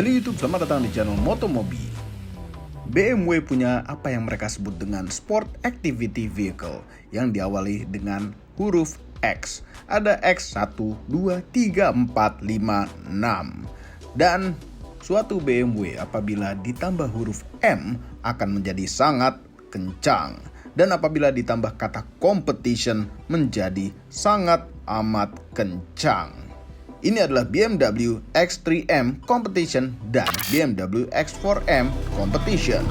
Halo YouTube, selamat datang di channel Motomobi. BMW punya apa yang mereka sebut dengan Sport Activity Vehicle yang diawali dengan huruf X. Ada X 1, 2, 3, 4, 5, 6. Dan suatu BMW apabila ditambah huruf M akan menjadi sangat kencang. Dan apabila ditambah kata competition menjadi sangat amat kencang. Ini adalah BMW X3M Competition dan BMW X4M Competition.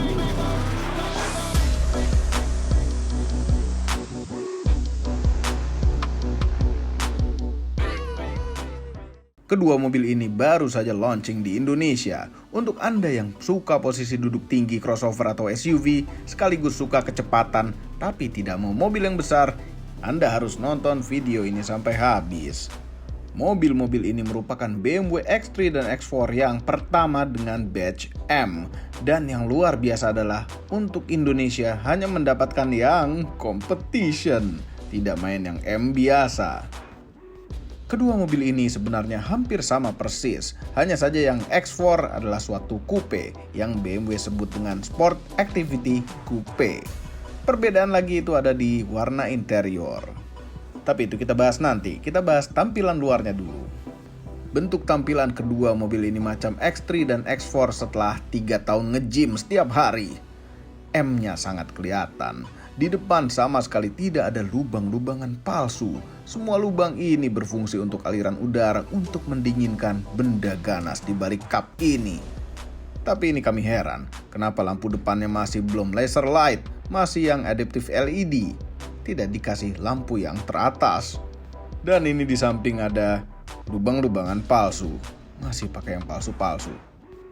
Kedua mobil ini baru saja launching di Indonesia. Untuk Anda yang suka posisi duduk tinggi crossover atau SUV, sekaligus suka kecepatan tapi tidak mau mobil yang besar, Anda harus nonton video ini sampai habis. Mobil-mobil ini merupakan BMW X3 dan X4 yang pertama dengan badge M. Dan yang luar biasa adalah untuk Indonesia hanya mendapatkan yang competition, tidak main yang M biasa. Kedua mobil ini sebenarnya hampir sama persis, hanya saja yang X4 adalah suatu coupe yang BMW sebut dengan Sport Activity Coupe. Perbedaan lagi itu ada di warna interior. Tapi itu kita bahas nanti, kita bahas tampilan luarnya dulu. Bentuk tampilan kedua mobil ini macam X3 dan X4 setelah 3 tahun nge-gym setiap hari. M-nya sangat kelihatan. Di depan sama sekali tidak ada lubang-lubangan palsu. Semua lubang ini berfungsi untuk aliran udara untuk mendinginkan benda ganas di balik kap ini. Tapi ini kami heran, kenapa lampu depannya masih belum laser light, masih yang adaptive LED. Tidak dikasih lampu yang teratas. Dan ini di samping ada lubang-lubangan palsu. Masih pakai yang palsu-palsu.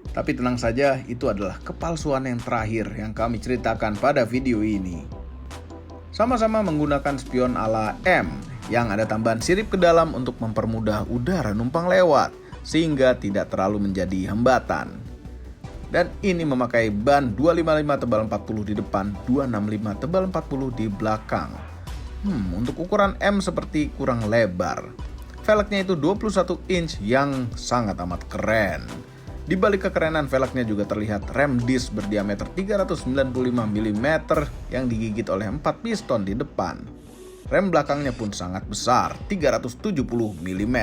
Tapi tenang saja, itu adalah kepalsuan yang terakhir yang kami ceritakan pada video ini. Sama-sama menggunakan spion ala M yang ada tambahan sirip ke dalam untuk mempermudah udara numpang lewat sehingga tidak terlalu menjadi hambatan. Dan ini memakai ban 255 tebal 40 di depan, 265 tebal 40 di belakang. Untuk ukuran M seperti kurang lebar. Velgnya itu 21 inch yang sangat amat keren. Di balik kekerenan velgnya juga terlihat rem disc berdiameter 395 mm yang digigit oleh 4 piston di depan. Rem belakangnya pun sangat besar, 370 mm.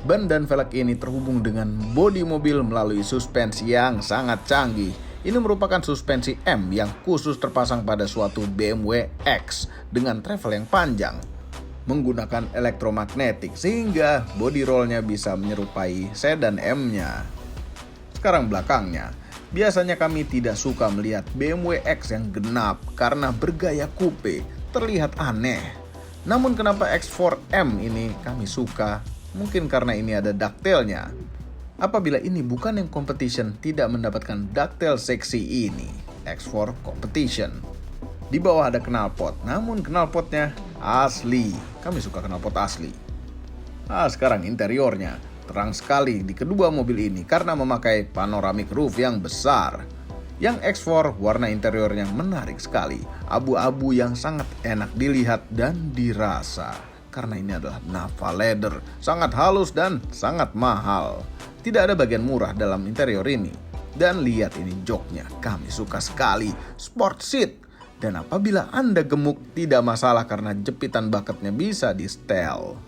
Ban dan velg ini terhubung dengan bodi mobil melalui suspensi yang sangat canggih. Ini merupakan suspensi M yang khusus terpasang pada suatu BMW X dengan travel yang panjang. Menggunakan elektromagnetik sehingga body rollnya bisa menyerupai sedan M-nya. Sekarang belakangnya. Biasanya kami tidak suka melihat BMW X yang genap karena bergaya coupe, terlihat aneh. Namun kenapa X4M ini kami suka? Mungkin karena ini ada ducktailnya. Apabila ini bukan yang competition, tidak mendapatkan ducktail seksi ini, X4 competition. Di bawah ada knalpot, namun knalpotnya asli. Kami suka knalpot asli. Sekarang interiornya terang sekali di kedua mobil ini karena memakai panoramic roof yang besar. Yang X4 warna interiornya menarik sekali, abu-abu yang sangat enak dilihat dan dirasa. Karena ini adalah Nappa leather, sangat halus dan sangat mahal. Tidak ada bagian murah dalam interior ini. Dan lihat ini joknya, kami suka sekali, sport seat. Dan apabila Anda gemuk tidak masalah karena jepitan bucketnya bisa di setel.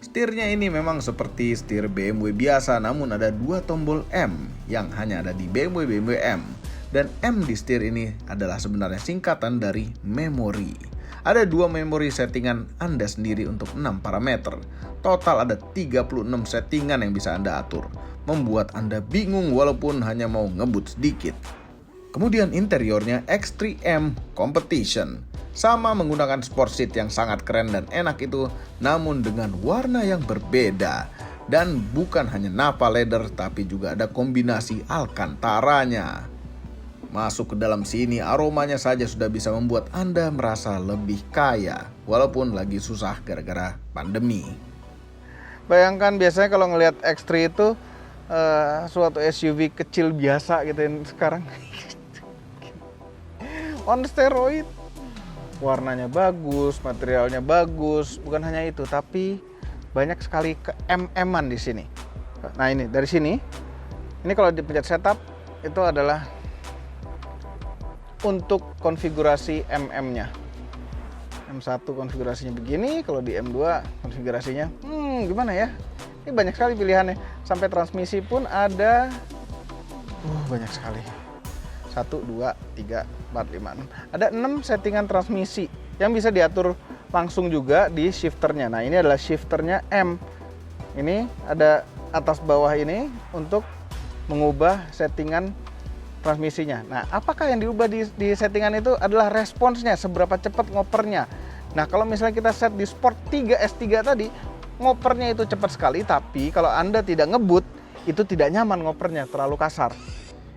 Setirnya ini memang seperti setir BMW biasa, namun ada 2 tombol M yang hanya ada di BMW M. Dan M di setir ini adalah sebenarnya singkatan dari memori. Ada 2 memori settingan Anda sendiri untuk 6 parameter. Total ada 36 settingan yang bisa Anda atur. Membuat Anda bingung walaupun hanya mau ngebut sedikit. Kemudian interiornya X3M Competition. Sama menggunakan sport seat yang sangat keren dan enak itu, namun dengan warna yang berbeda. Dan bukan hanya Nappa leather, tapi juga ada kombinasi Alcantara-nya. Masuk ke dalam sini, aromanya saja sudah bisa membuat Anda merasa lebih kaya, walaupun lagi susah gara-gara pandemi. Bayangkan biasanya kalau ngelihat X3 itu suatu SUV kecil biasa gitu sekarang on steroid. Warnanya bagus, materialnya bagus, bukan hanya itu, tapi banyak sekali ke MM-an di sini. Nah ini dari sini Ini kalau dipencet setup itu adalah untuk konfigurasi MM-nya. M1 konfigurasinya begini, kalau di M2 konfigurasinya gimana ya? Ini banyak sekali pilihannya. Sampai transmisi pun ada banyak sekali. 1, 2, 3, 4, 5, 6. Ada 6 settingan transmisi yang bisa diatur langsung juga di shifternya. Nah, ini adalah shifternya M. Ini ada atas bawah ini untuk mengubah settingan transmisinya. Nah, apakah yang diubah di settingan itu adalah responsnya, seberapa cepat ngopernya. Nah, kalau misalnya kita set di Sport 3 S3 tadi, ngopernya itu cepat sekali, tapi kalau Anda tidak ngebut, itu tidak nyaman ngopernya, terlalu kasar.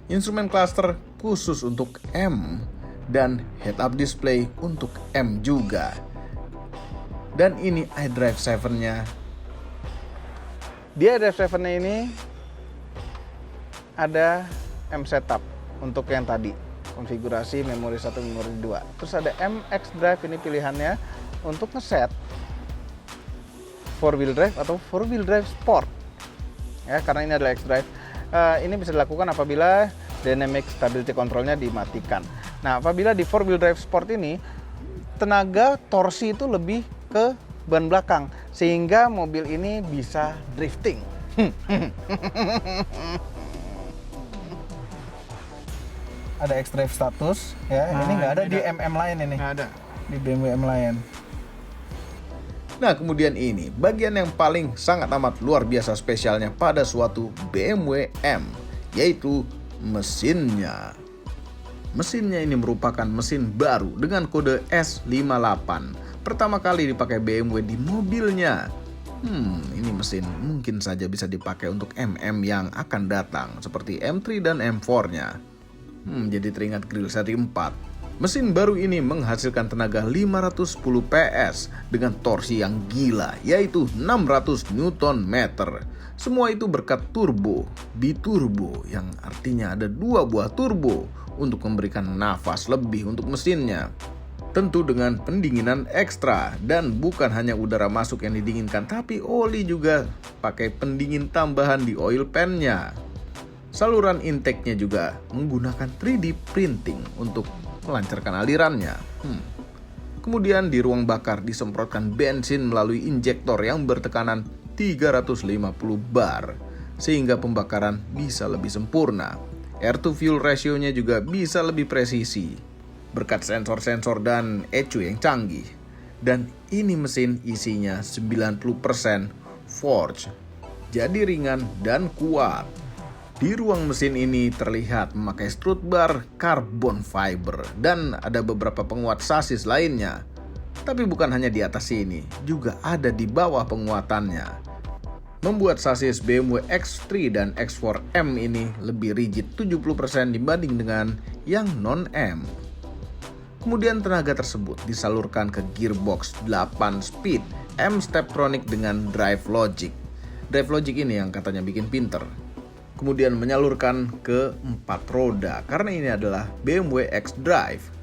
Instrumen cluster khusus untuk M dan head-up display untuk M juga. Dan ini iDrive 7-nya. Di iDrive 7-nya ini ada M setup untuk yang tadi, konfigurasi memori 1, memori 2. Terus ada MX Drive, ini pilihannya untuk ngeset 4-wheel drive atau 4-wheel drive sport. Ya, karena ini adalah X-Drive. Ini bisa dilakukan apabila dynamic stability controlnya dimatikan. Nah, apabila di 4-wheel drive sport ini, tenaga torsi itu lebih ke ban belakang, sehingga mobil ini bisa drifting. Ada X-Drive status, ya. Ini nggak ada di MM lain ini. Nggak ada. Di BMW M lain. Nah, kemudian ini bagian yang paling sangat amat luar biasa spesialnya pada suatu BMW M, yaitu mesinnya. Mesinnya ini merupakan mesin baru dengan kode S58. Pertama kali dipakai BMW di mobilnya. Ini mesin mungkin saja bisa dipakai untuk MM yang akan datang, seperti M3 dan M4-nya. Jadi teringat grill seri 4. Mesin baru ini menghasilkan tenaga 510 PS dengan torsi yang gila, yaitu 600 Nm. Semua itu berkat turbo, biturbo, yang artinya ada 2 buah turbo untuk memberikan nafas lebih untuk mesinnya. Tentu dengan pendinginan ekstra, dan bukan hanya udara masuk yang didinginkan, tapi oli juga pakai pendingin tambahan di oil pan-nya. Saluran intake-nya juga menggunakan 3D printing untuk melancarkan alirannya. Kemudian di ruang bakar disemprotkan bensin melalui injektor yang bertekanan 350 bar, sehingga pembakaran bisa lebih sempurna. Air to fuel ratio-nya juga bisa lebih presisi, berkat sensor-sensor dan ECU yang canggih. Dan ini mesin isinya 90% forged, jadi ringan dan kuat. Di ruang mesin ini terlihat memakai strut bar carbon fiber dan ada beberapa penguat sasis lainnya. Tapi bukan hanya di atas sini, juga ada di bawah penguatannya. Membuat sasis BMW X3 dan X4M ini lebih rigid 70% dibanding dengan yang non-M. Kemudian tenaga tersebut disalurkan ke gearbox 8 speed M Steptronic dengan Drive Logic. Drive Logic ini yang katanya bikin pinter. Kemudian menyalurkan ke 4 roda karena ini adalah BMW X-Drive.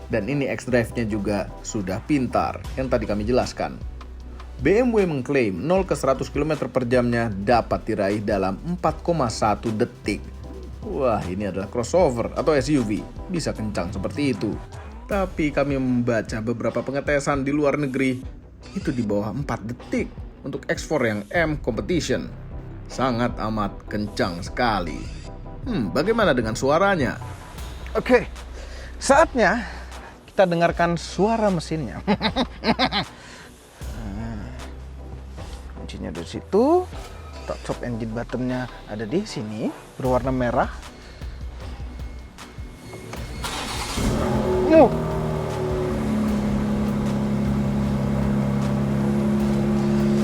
Dan ini X-Drive-nya juga sudah pintar yang tadi kami jelaskan. BMW mengklaim 0 ke 100 km per jamnya dapat diraih dalam 4,1 detik. Wah, ini adalah crossover atau SUV, bisa kencang seperti itu. Tapi kami membaca beberapa pengetesan di luar negeri, itu di bawah 4 detik untuk X4 yang M Competition. Sangat amat kencang sekali. Bagaimana dengan suaranya? Oke, saatnya kita dengarkan suara mesinnya. Kuncinya di situ. Stop engine buttonnya ada di sini, berwarna merah.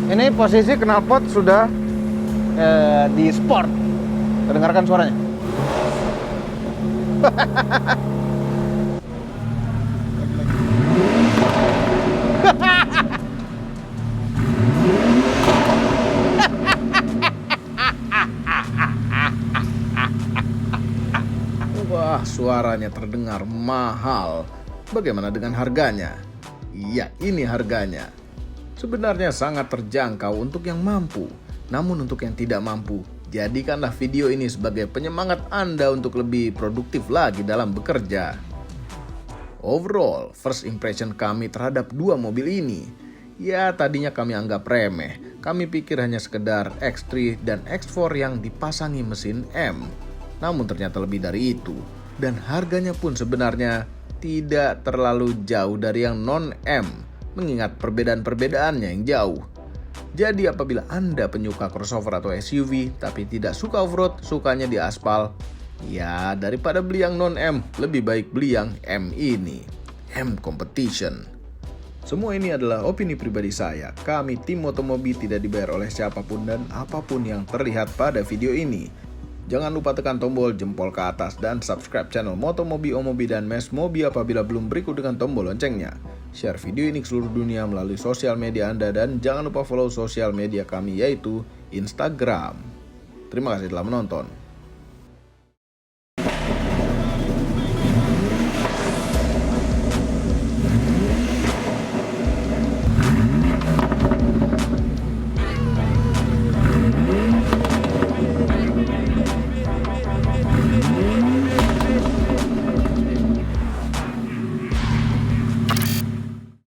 Ini posisi knalpot sudah di sport. Kita dengarkan suaranya. Wah, suaranya terdengar mahal. Bagaimana dengan harganya? Ya, ini harganya. Sebenarnya sangat terjangkau untuk yang mampu. Namun untuk yang tidak mampu, Jadikanlah video ini sebagai penyemangat Anda untuk lebih produktif lagi dalam bekerja. Overall, first impression kami terhadap dua mobil ini, ya tadinya kami anggap remeh. Kami pikir hanya sekedar X3 dan X4 yang dipasangi mesin M. Namun ternyata lebih dari itu. Dan harganya pun sebenarnya tidak terlalu jauh dari yang non-M, mengingat perbedaan-perbedaannya yang jauh. Jadi apabila Anda penyuka crossover atau SUV tapi tidak suka off-road, sukanya di aspal, ya daripada beli yang non-M, lebih baik beli yang M ini. M Competition. Semua ini adalah opini pribadi saya. Kami tim Motomobi tidak dibayar oleh siapapun dan apapun yang terlihat pada video ini. Jangan lupa tekan tombol jempol ke atas dan subscribe channel Motomobi, Omobi, dan Mes Mobi apabila belum, berikut dengan tombol loncengnya. Share video ini ke seluruh dunia melalui sosial media Anda dan jangan lupa follow sosial media kami yaitu Instagram. Terima kasih telah menonton.